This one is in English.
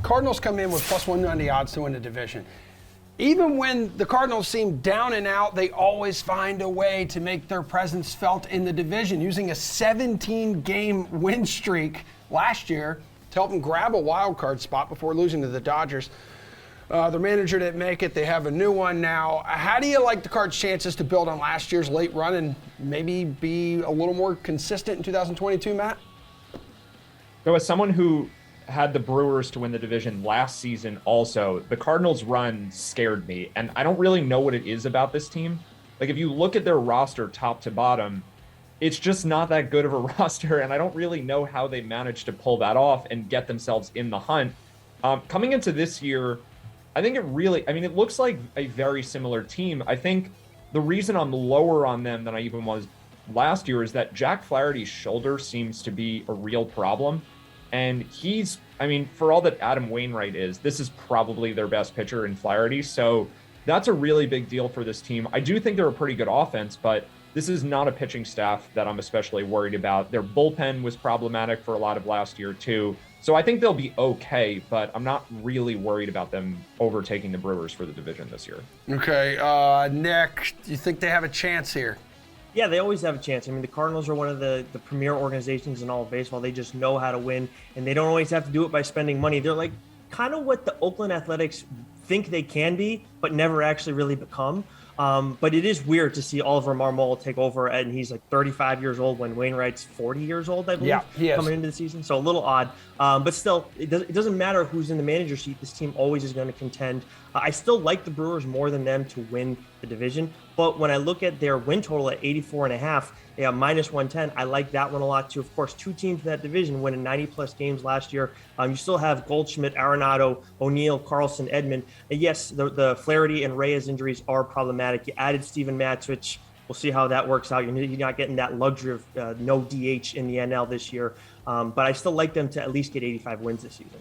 Cardinals come in with plus 190 odds to win the division. Even when the Cardinals seem down and out, they always find a way to make their presence felt in the division, using a 17-game win streak last year to help them grab a wild card spot before losing to the Dodgers. Their manager didn't make it. They have a new one now. How do you like the Cards' chances to build on last year's late run and maybe be a little more consistent in 2022, Matt? So as someone who had the Brewers to win the division last season also, the Cardinals' run scared me. And I don't really know what it is about this team. Like, if you look at their roster top to bottom, it's just not that good of a roster. And I don't really know how they managed to pull that off and get themselves in the hunt. Coming into this year, I think it looks like a very similar team. I think the reason I'm lower on them than I even was last year is that Jack Flaherty's shoulder seems to be a real problem. And for all that Adam Wainwright is, this is probably their best pitcher in Flaherty. So that's a really big deal for this team. I do think they're a pretty good offense, but this is not a pitching staff that I'm especially worried about. Their bullpen was problematic for a lot of last year too. So I think they'll be okay, but I'm not really worried about them overtaking the Brewers for the division this year. Okay, Nick, do you think they have a chance here? Yeah, they always have a chance. I mean, the Cardinals are one of the premier organizations in all of baseball. They just know how to win, and they don't always have to do it by spending money. They're like kind of what the Oakland Athletics think they can be, but never actually really become. But it is weird to see Oliver Marmol take over, and he's like 35 years old when Wainwright's 40 years old, I believe, yeah, he is. coming into the season. So a little odd. But still, it doesn't matter who's in the manager seat. This team always is going to contend. I still like the Brewers more than them to win the division. But when I look at their win total at 84.5, minus 110, I like that one a lot too. Of course, two teams in that division winning 90-plus games last year. You still have Goldschmidt, Arenado, O'Neill, Carlson, Edman. And yes, the Flaherty and Reyes injuries are problematic. You added Steven Matz, which we'll see how that works out. You're not getting that luxury of no DH in the NL this year. But I still like them to at least get 85 wins this season.